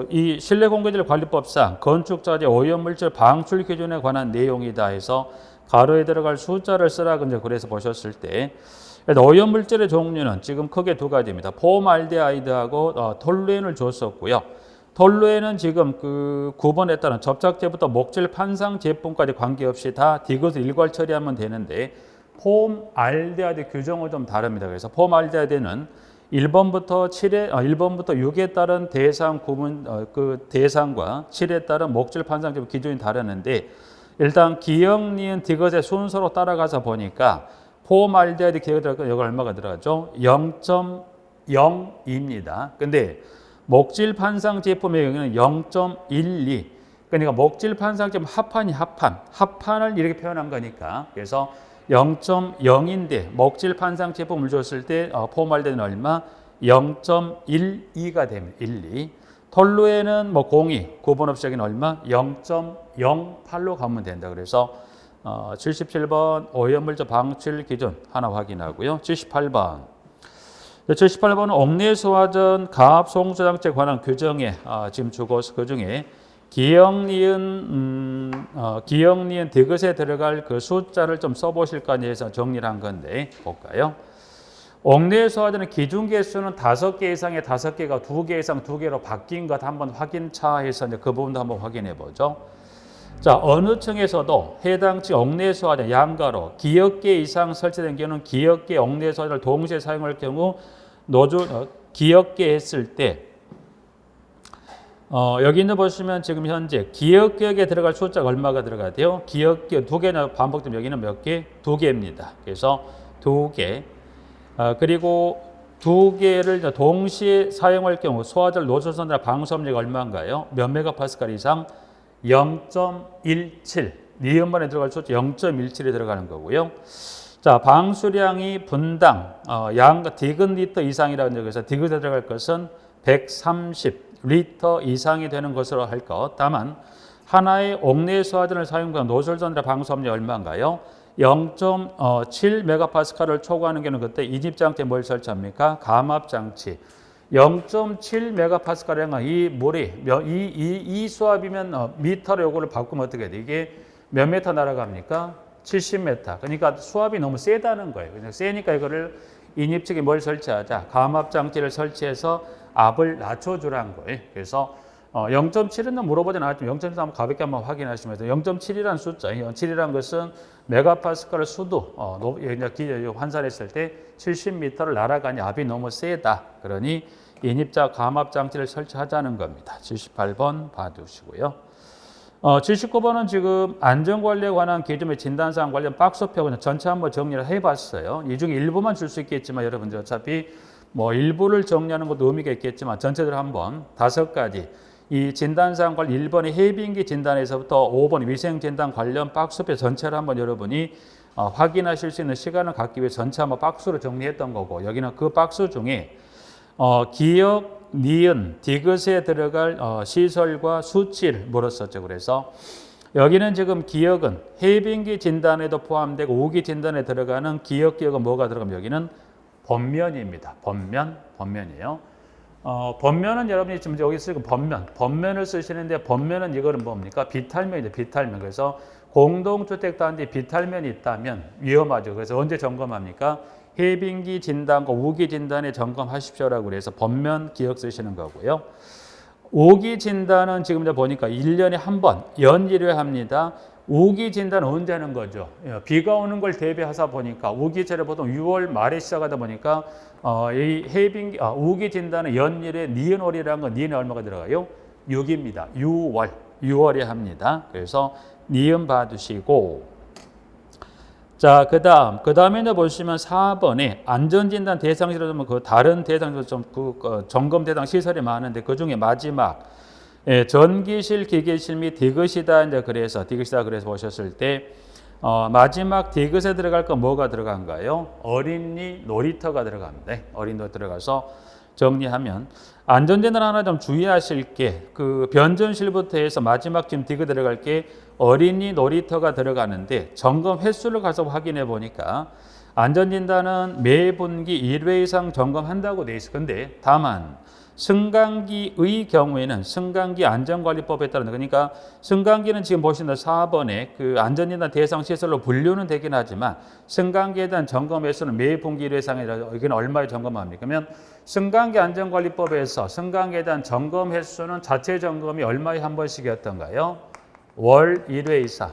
이 실내공개질 관리법상 건축자재 오염물질 방출 기준에 관한 내용이다 해서 가로에 들어갈 숫자를 쓰라고 이제 그래서 보셨을 때 오염물질의 종류는 지금 크게 두 가지입니다. 폼알데하이드하고 톨루엔을 줬었고요. 톨루엔은 지금 그 9번에 따른 접착제부터 목질 판상 제품까지 관계없이 다 디귿을 일괄 처리하면 되는데 폼알데하이드 규정은 좀 다릅니다. 그래서 폼알데하이드는 1번부터 6에 따른 대상 구분 그 대상과 7에 따른 목질 판상 제품 기준이 다르는데 일단 기역, 니은, 디귿의 순서로 따라가서 보니까 폼알데하이드 기억이 들어가고 여기 얼마가 들어가죠? 0.02입니다. 근데 목질 판상 제품의 경우는 0.12. 그러니까 목질 판상 제품 합판을 이렇게 표현한 거니까 그래서 0.0인데 목질 판상 제품을 줬을 때 폼알데는 얼마? 0.12가 되면 12. 톨루엔은 02, 구분 없이 여기는 얼마? 0.08로 가면 된다. 그래서 77번 오염물질 방출 기준 하나 확인하고요. 78번. 78번은 옥내수화전 가압 송수장치에 관한 규정에 지금 주고서 그 중에 기역, 니은 디귿에 들어갈 그 숫자를 좀 써보실까 해서 정리를 한 건데 볼까요? 옥내수화전의 기준 개수는 5개 이상의 5개가 2개 이상 2개로 바뀐 것 한번 확인차해서 이제 그 부분도 한번 확인해 보죠. 자, 어느 층에서도 해당 층 옥내수화전 양가로 기역 개 이상 설치된 경우는 기역 개 옥내수화전을 동시에 사용할 경우 기역 개 했을 때 여기 있는 보시면 지금 현재 기억기억에 들어갈 숫자가 얼마가 들어가대요? 기억기억 두 개나 반복되면 여기는 몇 개? 두 개입니다. 그래서 두 개. 그리고 두 개를 동시에 사용할 경우 소화절 노출선이나 방수압력이 얼마인가요? 몇 메가파스칼 이상? 0.17. 니은반에 들어갈 숫자 0.17이 들어가는 거고요. 자, 방수량이 분당 양 디그리터 이상이라는 적에서 디그리터에 들어갈 것은 130리터 이상이 되는 것으로 할 것. 다만 하나의 옥내 소화전을 사용한 노즐전이나 방수압력이 얼마인가요? 0.7 메가파스칼을 초과하는 경우는 그때 인입장치에 뭘 설치합니까? 감압장치. 0.7 메가파스칼이면 이 물이 이 수압이면 미터로 요거를 바꾸면 어떻게 돼? 이게 몇 미터 날아갑니까? 70m. 그러니까 수압이 너무 세다는 거예요. 그냥 세니까 이거를 인입 측에 뭘 설치하자? 감압장치를 설치해서 압을 낮춰주라는 거예요. 그래서 0.7은 물어보진 않았지만 0.7 한번 가볍게 한번 확인하시면 돼요. 0.7이라는 숫자, 0.7이라는 것은 메가파스칼 수도 환산했을 때 70m를 날아가니 압이 너무 세다. 그러니 인입자 감압장치를 설치하자는 겁니다. 78번 봐두시고요. 79번은 지금 안전관리에 관한 기준의 진단사항 관련 박스표 전체 한번 정리를 해봤어요. 이 중에 일부만 줄 수 있겠지만 여러분들 어차피 뭐 일부를 정리하는 것도 의미가 있겠지만 전체적으로 한번 5가지 이 진단사항 관련 1번의 해빙기 진단에서부터 5번 위생진단 관련 박스표 전체를 한번 여러분이 확인하실 수 있는 시간을 갖기 위해 전체 한번 박스로 정리했던 거고 여기는 그 박스 중에 기억, 니은, 디귿에 들어갈 시설과 수치를 물었었죠. 그래서 여기는 지금 기억은 해빙기 진단에도 포함되고 우기 진단에 들어가는 기억은 뭐가 들어가면 여기는 번면입니다. 번면이에요. 번면은 여러분이 지금 여기 쓰고 번면을 쓰시는데 번면은 이거는 뭡니까? 비탈면이죠. 비탈면. 그래서 공동주택단지 비탈면이 있다면 위험하죠. 그래서 언제 점검합니까? 해빙기 진단과 우기 진단에 점검하십시오라고 그래서 번면 기억 쓰시는 거고요. 우기 진단은 지금 보니까 1년에 한 번, 연 1회 합니다. 우기 진단은 언제 하는 거죠? 비가 오는 걸 대비해서 보니까 우기철에 보통 6월 말에 시작하다 보니까 이 해빙기 우기 진단은 연 1회 니은월이라는 건 니은에 얼마가 들어가요? 6입니다. 6월에 합니다. 그래서 니은 봐두시고 자, 그 다음에 보시면 4번에 안전진단 대상시설 보면 그 다른 대상시설 점검 대상 시설이 많은데 그 중에 마지막 전기실, 기계실 및 디귿이다 이제 그래서 보셨을 때 마지막 디귿에 들어갈 건 뭐가 들어간가요? 어린이 놀이터가 들어갑니다. 어린이 놀이터 들어가서 정리하면 안전진단 하나 좀 주의하실 게 그 변전실부터 해서 마지막 지금 디귿 들어갈 게 어린이 놀이터가 들어가는데 점검 횟수를 가서 확인해 보니까 안전진단은 매 분기 1회 이상 점검한다고 돼 있어. 근데 다만 승강기의 경우에는 승강기 안전관리법에 따른 그러니까 승강기는 지금 보시는 4번에 그 안전진단 대상 시설로 분류는 되긴 하지만 승강기에 대한 점검 횟수는 매 분기 1회 이상이라 여기는 얼마에 점검합니까? 그러면 승강기 안전관리법에서 승강기에 대한 점검 횟수는 자체 점검이 얼마에 한 번씩이었던가요? 월 1회 이상.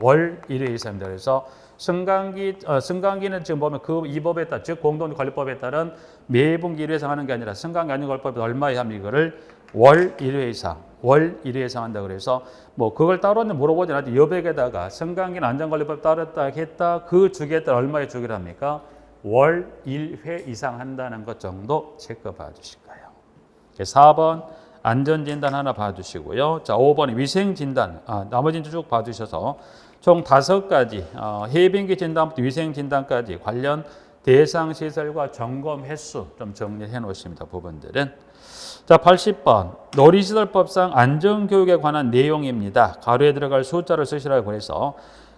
월 1회 이상입니다. 그래서 승강기는 지금 보면 이 법에 따라 즉 공동관리법에 따른 매분기 1회 이상 하는 게 아니라 승강기 안전관리법에 얼마에 하면 이거를 월 1회 이상 한다 그래서 뭐 그걸 따로는 물어보진 않지 여백에다가 승강기는 안전관리법 따랐다 했다 그 주기에 따라 얼마의 주기를 합니까? 월 1회 이상 한다는 것 정도 체크 봐주실 거예요. 4번 안전진단 하나 봐주시고요. 자, 5번 위생진단 나머지는 쭉 봐주셔서 총 5가지 해빙기 진단부터 위생진단까지 관련 대상 시설과 점검 횟수 좀 정리해 놓으십니다. 부분들은. 자, 80번 놀이시설법상 안전교육에 관한 내용입니다. 가로에 들어갈 숫자를 쓰시라고 해서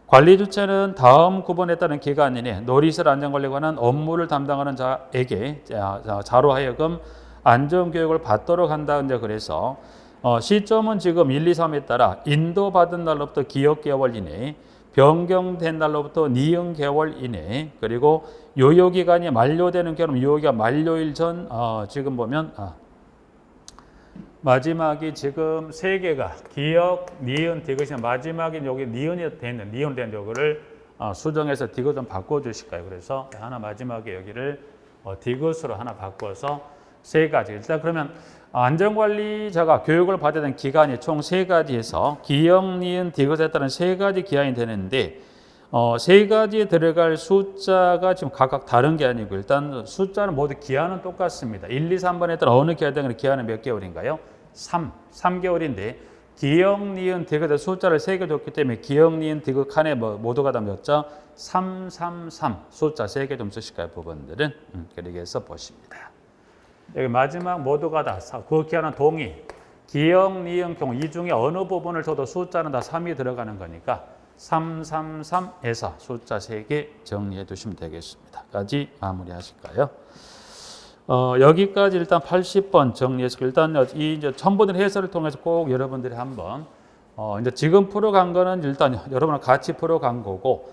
관리 주체는 다음 구분에 따른 기간 이내 놀이시설 안전관리에 관한 업무를 담당하는 자에게 자로 하여금 안전교육을 받도록 한다. 그래서 시점은 지금 1, 2, 3에 따라 인도받은 날로부터 기억 개월 이내, 변경된 날로부터 니은 개월 이내, 그리고 요요기간이 만료되는 경우는 요요기간 만료일 전 지금 보면 마지막이 지금 3개가 기억, 니은, 디귿이 마지막인 여기 니은이 되는 니은 된 요거를 수정해서 디귿 좀 바꿔주실까요? 그래서 하나 마지막에 여기를 디귿으로 하나 바꿔서 세 가지. 일단 그러면 안전관리자가 교육을 받아야 되는 기간이 총 세 가지에서 기역, 니은, 디귿에 따른 세 가지 기한이 되는데 세 가지에 들어갈 숫자가 지금 각각 다른 게 아니고 일단 숫자는 모두 기한은 똑같습니다. 1, 2, 3번에 따라 어느 계열등의 기한은 몇 개월인가요? 3개월인데 기역, 니은, 디귿의 숫자를 3개 줬기 때문에 기역, 니은, 디귿 칸에 모두가 다 몇 자? 3, 3, 3 숫자 3개 좀 쓰실까요? 부분들은 그렇게 해서 보십니다. 여기 마지막 모두가 다 그 기한은 동의. 기역, 니은, 경 이 중에 어느 부분을 줘도 숫자는 다 3이 들어가는 거니까 333에서 숫자 3개 정리해 두시면 되겠습니다. 까지 마무리하실까요? 여기까지 일단 80번 정리해서 일단 이 이제 첨부된 해설을 통해서 꼭 여러분들이 한번 이제 지금 풀어간 거는 일단 여러분과 같이 풀어간 거고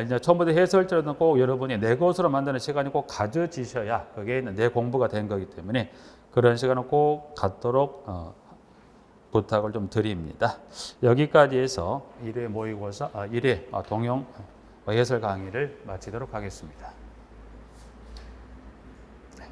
이제 첨부된 해설자는 꼭 여러분이 내 것으로 만드는 시간이 꼭 가져지셔야 그게 내 공부가 된 거기 때문에 그런 시간을 꼭 갖도록 부탁을 좀 드립니다. 여기까지 해서 1회 모의고사, 1회 동영 해설 강의를 마치도록 하겠습니다.